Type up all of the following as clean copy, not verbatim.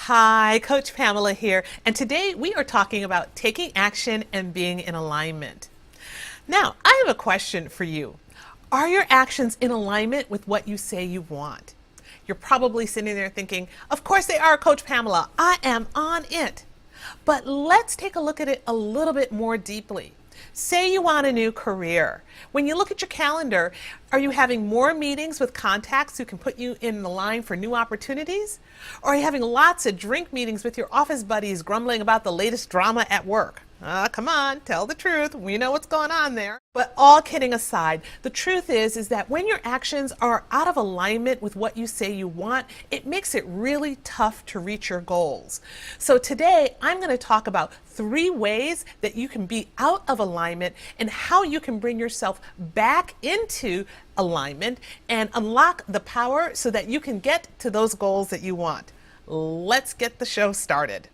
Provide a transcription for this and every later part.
Hi, Coach Pamela here, and today we are talking about taking action and being in alignment. Now, I have a question for you. Are your actions in alignment with what you say you want? You're probably sitting there thinking, of course they are, Coach Pamela. I am on it. But let's take a look at it a little bit more deeply. Say you want a new career. When you look at your calendar, are you having more meetings with contacts who can put you in the line for new opportunities? Or are you having lots of drink meetings with your office buddies grumbling about the latest drama at work? Come on, tell the truth. We know what's going on there. But all kidding aside, the truth is that when your actions are out of alignment with what you say you want, it makes it really tough to reach your goals. So today, I'm going to talk about 3 ways that you can be out of alignment and how you can bring yourself back into alignment and unlock the power so that you can get to those goals that you want. Let's get the show started.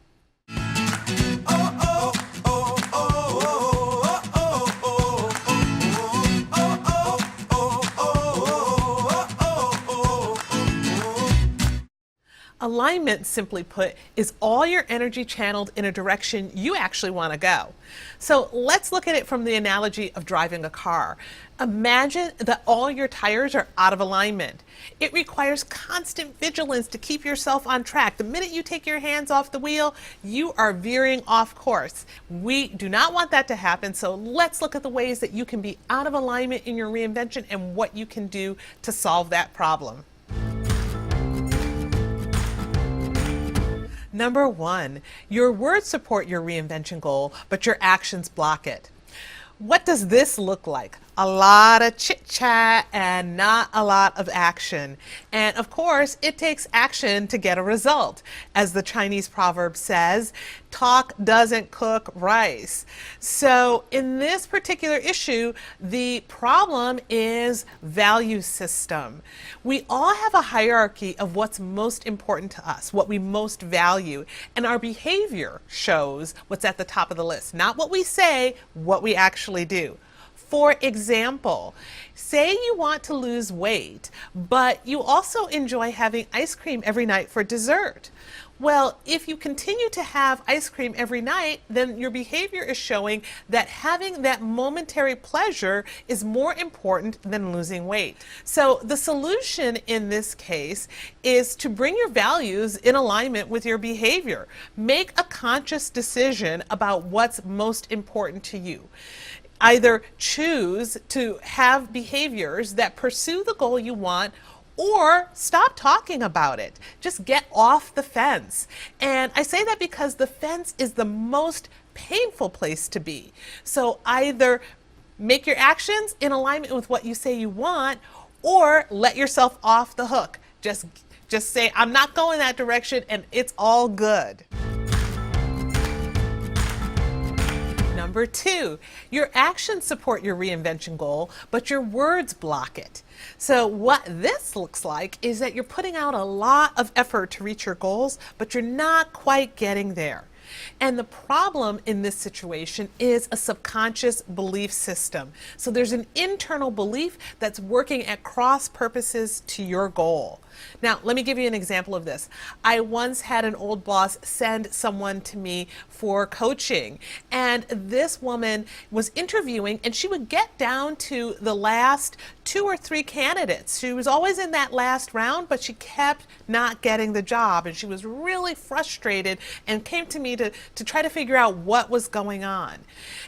Alignment, simply put, is all your energy channeled in a direction you actually want to go. So let's look at it from the analogy of driving a car. Imagine that all your tires are out of alignment. It requires constant vigilance to keep yourself on track. The minute you take your hands off the wheel, you are veering off course. We do not want that to happen, so let's look at the ways that you can be out of alignment in your reinvention and what you can do to solve that problem. Number 1, your words support your reinvention goal, but your actions block it. What does this look like? A lot of chit chat and not a lot of action. And of course, it takes action to get a result. As the Chinese proverb says, talk doesn't cook rice. So in this particular issue, the problem is value system. We all have a hierarchy of what's most important to us, what we most value, and our behavior shows what's at the top of the list. Not what we say, what we actually do. For example, say you want to lose weight, but you also enjoy having ice cream every night for dessert. Well, if you continue to have ice cream every night, then your behavior is showing that having that momentary pleasure is more important than losing weight. So the solution in this case is to bring your values in alignment with your behavior. Make a conscious decision about what's most important to you. Either choose to have behaviors that pursue the goal you want, or stop talking about it. Just get off the fence. And I say that because the fence is the most painful place to be. So either make your actions in alignment with what you say you want, or let yourself off the hook. Just say, I'm not going that direction, and it's all good. Number 2, your actions support your reinvention goal, but your words block it. So what this looks like is that you're putting out a lot of effort to reach your goals, but you're not quite getting there. And the problem in this situation is a subconscious belief system. So there's an internal belief that's working at cross purposes to your goal. Now, let me give you an example of this. I once had an old boss send someone to me for coaching, and this woman was interviewing, and she would get down to the last 2 or 3 candidates. She was always in that last round, but she kept not getting the job, and she was really frustrated and came to me to try to figure out what was going on.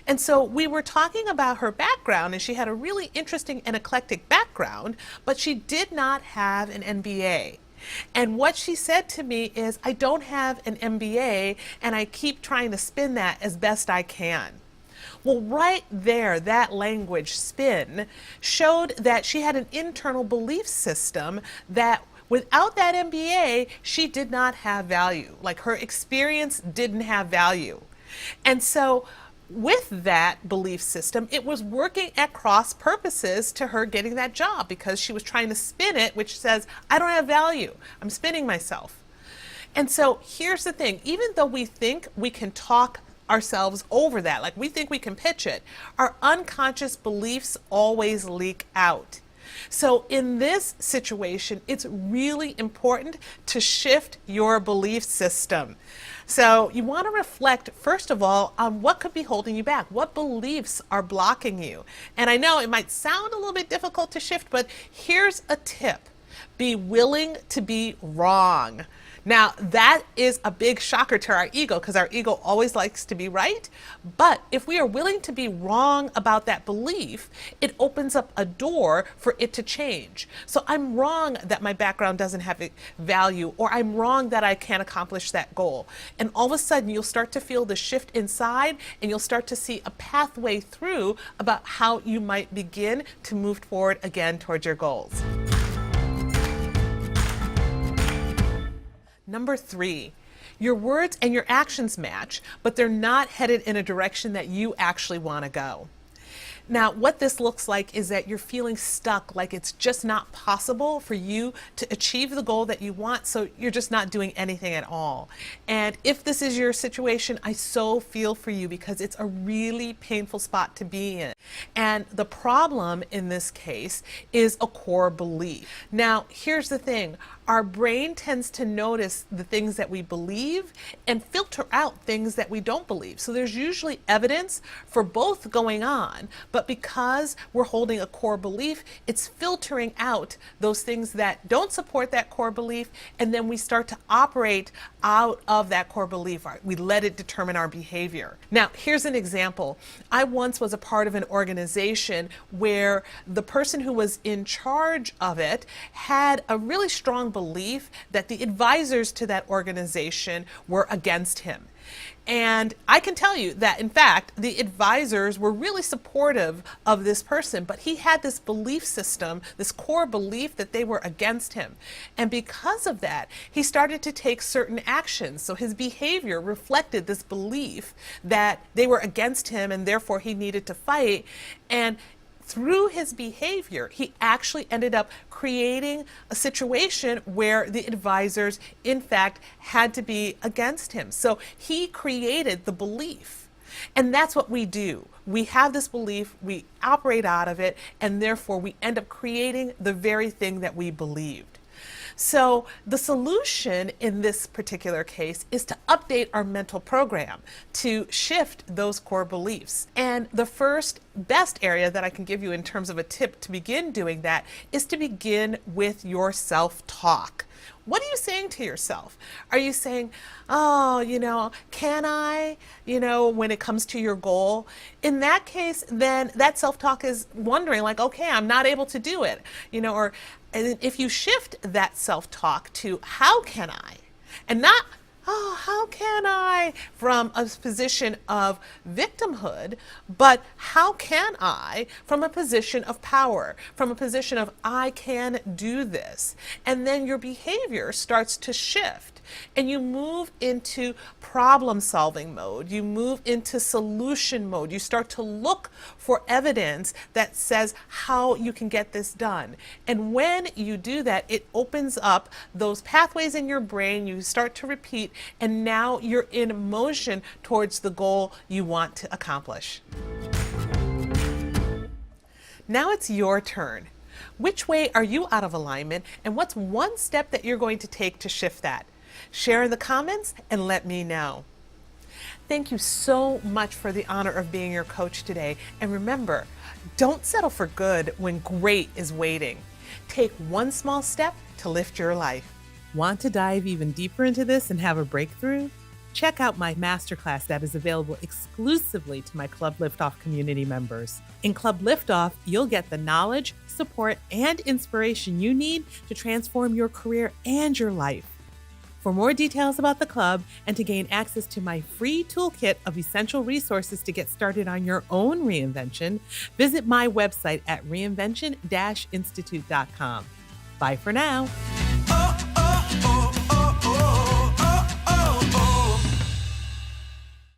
And so we were talking about her background, and she had a really interesting and eclectic background, but she did not have an MBA. And what she said to me is, I don't have an MBA, and I keep trying to spin that as best I can. Well, right there, that language, spin, showed that she had an internal belief system that without that MBA, she did not have value. Like, her experience didn't have value. And so with that belief system, it was working at cross purposes to her getting that job, because she was trying to spin it, which says, I don't have value. I'm spinning myself. And so here's the thing, even though we think we can talk ourselves over that, like we think we can pitch it, our unconscious beliefs always leak out. So in this situation, it's really important to shift your belief system. So you want to reflect, first of all, on what could be holding you back. What beliefs are blocking you? And I know it might sound a little bit difficult to shift, but here's a tip. Be willing to be wrong. Now, that is a big shocker to our ego because our ego always likes to be right. But if we are willing to be wrong about that belief, it opens up a door for it to change. So I'm wrong that my background doesn't have value, or I'm wrong that I can't accomplish that goal. And all of a sudden, you'll start to feel the shift inside, and you'll start to see a pathway through about how you might begin to move forward again towards your goals. Number 3, your words and your actions match, but they're not headed in a direction that you actually want to go. Now, what this looks like is that you're feeling stuck, like it's just not possible for you to achieve the goal that you want, so you're just not doing anything at all. And if this is your situation, I so feel for you because it's a really painful spot to be in. And the problem in this case is a core belief. Now, here's the thing. Our brain tends to notice the things that we believe and filter out things that we don't believe. So there's usually evidence for both going on, but because we're holding a core belief, it's filtering out those things that don't support that core belief, and then we start to operate out of that core belief. We let it determine our behavior. Now, here's an example. I once was a part of an organization where the person who was in charge of it had a really strong belief that the advisors to that organization were against him. And I can tell you that, in fact, the advisors were really supportive of this person, but he had this belief system, this core belief that they were against him. And because of that, he started to take certain actions. So his behavior reflected this belief that they were against him and therefore he needed to fight. And through his behavior, he actually ended up creating a situation where the advisors, in fact, had to be against him. So he created the belief. And that's what we do. We have this belief, we operate out of it, and therefore we end up creating the very thing that we believed. So the solution in this particular case is to update our mental program to shift those core beliefs. And the first best area that I can give you in terms of a tip to begin doing that is to begin with your self-talk. What are you saying to yourself? Are you saying, oh, can I, when it comes to your goal? In that case, then that self-talk is wondering like, okay, I'm not able to do it, or and if you shift that self-talk to how can I, and not, oh, how can I, from a position of victimhood, but how can I from a position of power, from a position of I can do this. And then your behavior starts to shift and you move into problem solving mode. You move into solution mode. You start to look for evidence that says how you can get this done. And when you do that, it opens up those pathways in your brain. You start to repeat, and now you're in motion towards the goal you want to accomplish. Now it's your turn. Which way are you out of alignment, and what's one step that you're going to take to shift that? Share in the comments and let me know. Thank you so much for the honor of being your coach today. And remember, don't settle for good when great is waiting. Take one small step to lift your life. Want to dive even deeper into this and have a breakthrough? Check out my masterclass that is available exclusively to my Club Liftoff community members. In Club Liftoff, you'll get the knowledge, support, and inspiration you need to transform your career and your life. For more details about the club and to gain access to my free toolkit of essential resources to get started on your own reinvention, visit my website at reinvention-institute.com. Bye for now.